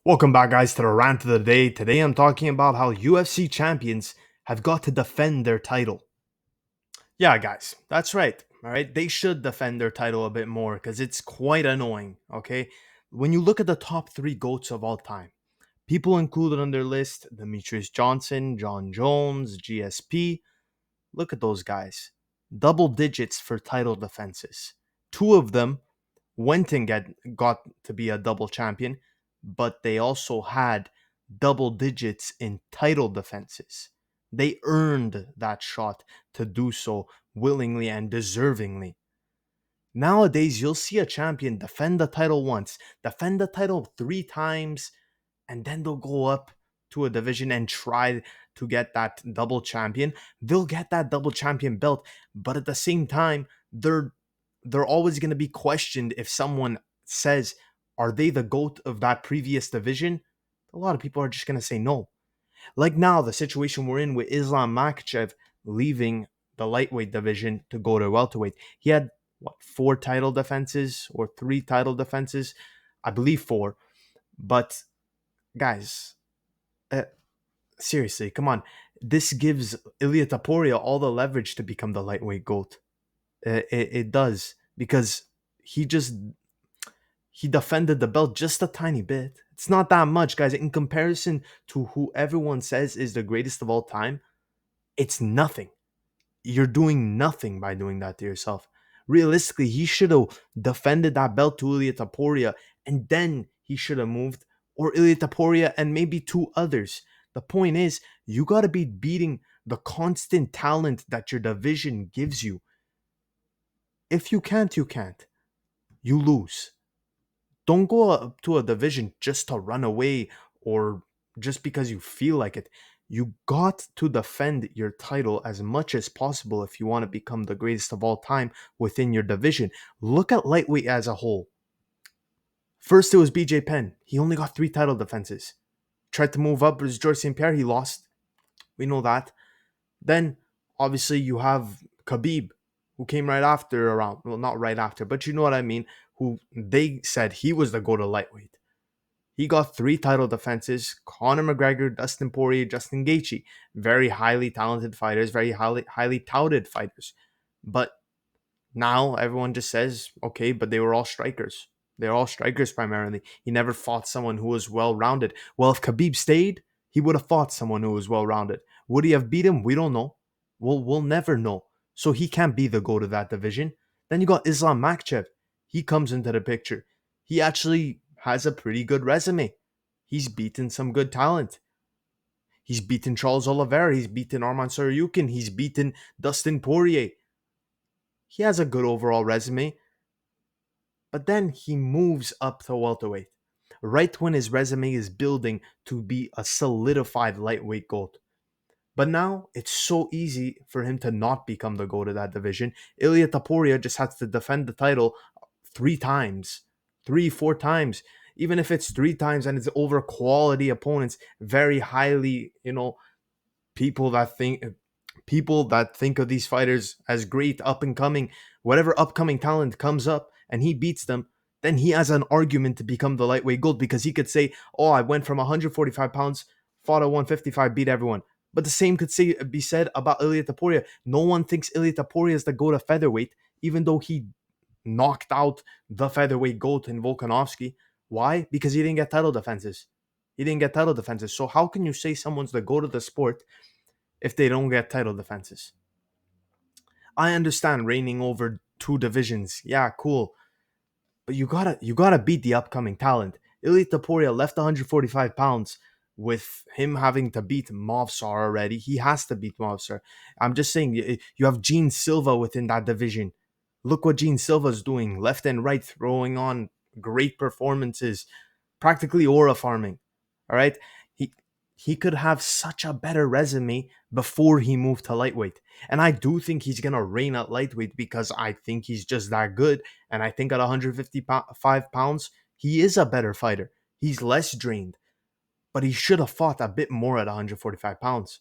Welcome back, guys, to the rant of the day. Today I'm talking about how UFC champions have got to defend their title. Yeah, guys, that's right. All right, they should defend their title a bit more because it's quite annoying. Okay, when you look at the top three GOATs of all time, people included on their list Demetrius Johnson, John Jones, GSP. Look at those guys. Double digits for title defenses. Two of them went and got to be a double champion, but they also had double digits in title defenses. They earned that shot to do so willingly and deservingly. Nowadays, you'll see a champion defend the title once, defend the title three times, and then they'll go up to a division and try to get that double champion. They'll get that double champion belt, but at the same time, they're always going to be questioned if someone says, "Are they the GOAT of that previous division?" A lot of people are just going to say no. Like now, the situation we're in with Islam Makhachev leaving the lightweight division to go to welterweight. He had what, four title defenses or three title defenses? I believe four. But guys, uh, seriously, come on. This gives Ilia Taporia all the leverage to become the lightweight GOAT. It does because he just he defended the belt just a tiny bit. It's not that much, guys. In comparison to who everyone says is the greatest of all time, it's nothing. You're doing nothing by doing that to yourself. Realistically, he should have defended that belt to Ilia Taporia and then he should have moved, or Ilia Taporia and maybe two others. The point is, you got to be beating the constant talent that your division gives you. If you can't, you can't. You lose. Don't go up to a division just to run away or just because you feel like it. You got to defend your title as much as possible if you want to become the greatest of all time within your division. Look at lightweight as a whole. First, it was BJ Penn. He only got three title defenses. Tried to move up versus George St. Pierre. He lost. We know that. Then, obviously, you have Khabib, who came right after around. Well, not right after, but you know what I mean. Who they said he was the go to lightweight. He got three title defenses: Conor McGregor, Dustin Poirier, Justin Gaethje. Very highly talented fighters, very highly touted fighters. But now everyone just says, okay, but they were all strikers. They're all strikers primarily. He never fought someone who was well rounded. Well, if Khabib stayed, he would have fought someone who was well rounded. Would he have beat him? We don't know. We'll never know. So he can't be the go to that division. Then you got Islam Makhachev. He comes into the picture. He actually has a pretty good resume. He's beaten some good talent. He's beaten Charles Oliveira. He's beaten Arman Saryukin. He's beaten Dustin Poirier. He has a good overall resume. But then he moves up to welterweight, right when his resume is building to be a solidified lightweight GOAT. But now it's so easy for him to not become the GOAT of that division. Ilia Taporia just has to defend the title three times, three, four times. Even if it's three times and it's over quality opponents, very highly, people that think of these fighters as great up and coming, whatever upcoming talent comes up and he beats them, then he has an argument to become the lightweight gold because he could say, "Oh, I went from 145 pounds, fought at 155, beat everyone." But the same could be said about Ilia Taporia. No one thinks Ilia Taporia is the GOAT of featherweight, even though he knocked out the featherweight GOAT in Volkanovski. Why? Because he didn't get title defenses. He didn't get title defenses. So how can you say someone's the GOAT of the sport if they don't get title defenses? I understand reigning over two divisions. Yeah, cool. But you gotta beat the upcoming talent. Ilia Taporia left 145 pounds with him having to beat Movsar already. He has to beat Movsar. I'm just saying you have Gene Silva within that division. Look what Gene Silva's doing, left and right, throwing on great performances, practically aura farming. All right, he he could have such a better resume before he moved to lightweight, and I do think he's gonna reign at lightweight because I think he's just that good, and I think at 155 pounds he is a better fighter. He's less drained, but he should have fought a bit more at 145 pounds.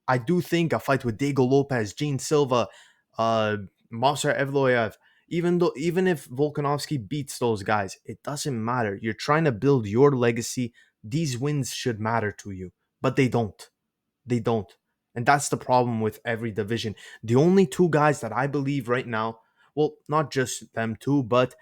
I do think a fight with Diego Lopez, Gene Silva, uh, Movsar Evloev, even if Volkanovski beats those guys, it doesn't matter. You're trying to build your legacy these wins should matter to you, but they don't. They don't. And that's the problem with every division. The only two guys that I believe right now, well, not just them two, but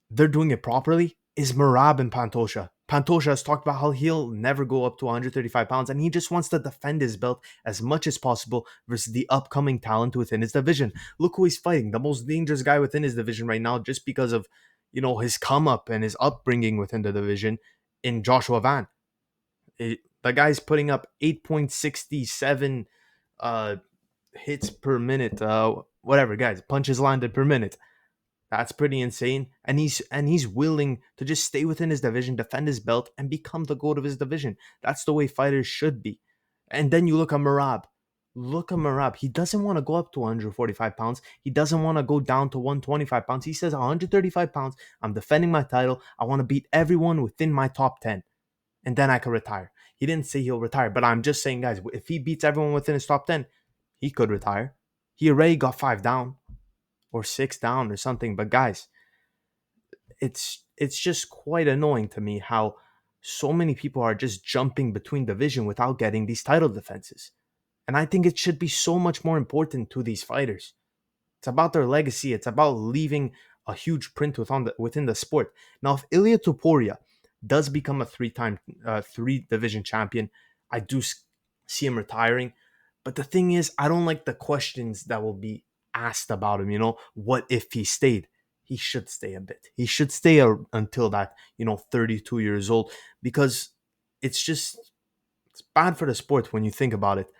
they're doing it properly, is Marab and Pantosha. Pantosha has talked about how he'll never go up to 135 pounds and he just wants to defend his belt as much as possible versus the upcoming talent within his division. Look who he's fighting, the most dangerous guy within his division right now, just because of, his come up and his upbringing within the division in Joshua Van. The guy's putting up 8.67 uh, hits per minute, whatever, guys, punches landed per minute. That's pretty insane. And he's willing to just stay within his division, defend his belt, and become the GOAT of his division. That's the way fighters should be. And then you look at Marab. Look at Marab. He doesn't want to go up to 145 pounds. He doesn't want to go down to 125 pounds. He says 135 pounds. I'm defending my title. I want to beat everyone within my top 10. And then I could retire. He didn't say he'll retire, but I'm just saying, guys, if he beats everyone within his top 10, he could retire. He already got 5 down or 6 down or something. But guys, it's just quite annoying to me how so many people are just jumping between division without getting these title defenses. And I think it should be so much more important to these fighters. It's about their legacy. It's about leaving a huge print within the sport. Now, if Ilya Topuria does become a three division champion, I do see him retiring. But the thing is, I don't like the questions that will be asked about him. What if he stayed? He should stay a bit. He should stay until that, 32 years old, because it's bad for the sport when you think about it.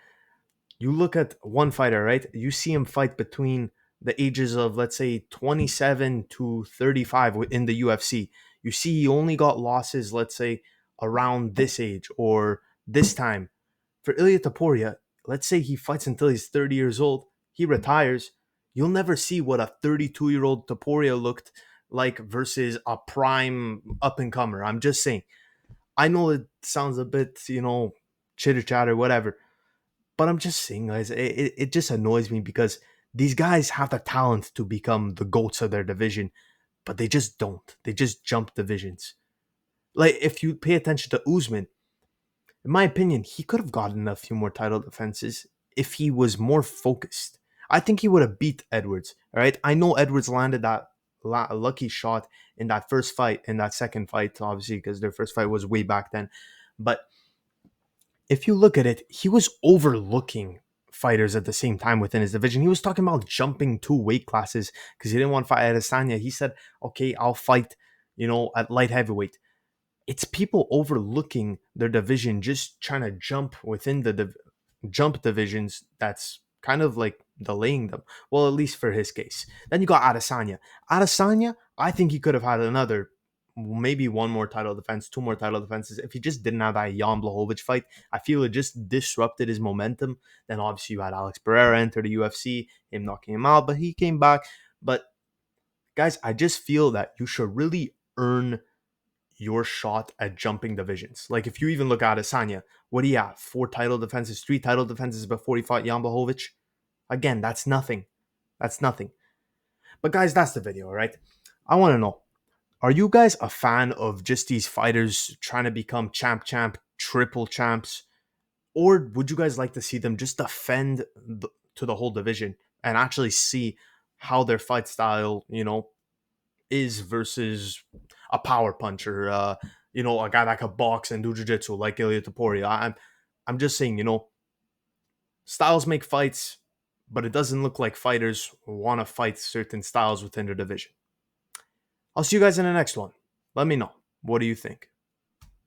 You look at one fighter, right? You see him fight between the ages of, let's say, 27 to 35 in the UFC. You see he only got losses, let's say, around this age or this time. For Ilya Taporia, let's say he fights until he's 30 years old, he retires. You'll never see what a 32-year-old Taporia looked like versus a prime up-and-comer. I'm just saying. I know it sounds a bit, chitter-chatter, whatever. But I'm just saying, guys, it just annoys me because these guys have the talent to become the GOATs of their division, but they just don't. They just jump divisions. Like, if you pay attention to Usman, in my opinion, he could have gotten a few more title defenses if he was more focused. I think he would have beat Edwards, all right? I know Edwards landed that lucky shot in that first fight, in that second fight, obviously, because their first fight was way back then. But if you look at it, he was overlooking fighters at the same time within his division. He was talking about jumping 2 weight classes because he didn't want to fight Adesanya. He said, okay, I'll fight, at light heavyweight. It's people overlooking their division, just trying to jump within the jump divisions. That's kind of like delaying them. Well, at least for his case. Then you got Adesanya. Adesanya, I think he could have had another, maybe one more title defense, 2 more title defenses if he just didn't have that Jan Blachowicz fight. I feel it just disrupted his momentum. Then obviously you had Alex Pereira enter the UFC, him knocking him out, but he came back. But guys, I just feel that you should really earn your shot at jumping divisions. Like, if you even look at Adesanya, what do you have? 4 title defenses, 3 title defenses before he fought Jan Blachowicz? Again, that's nothing. That's nothing. But guys, that's the video, all right? I want to know, are you guys a fan of just these fighters trying to become champ, triple champs? Or would you guys like to see them just defend to the whole division and actually see how their fight style, is versus a power puncher, a guy that could box and do jiu-jitsu like Ilya Taporia? I'm just saying, styles make fights, but it doesn't look like fighters want to fight certain styles within their division. I'll see you guys in the next one. Let me know. What do you think?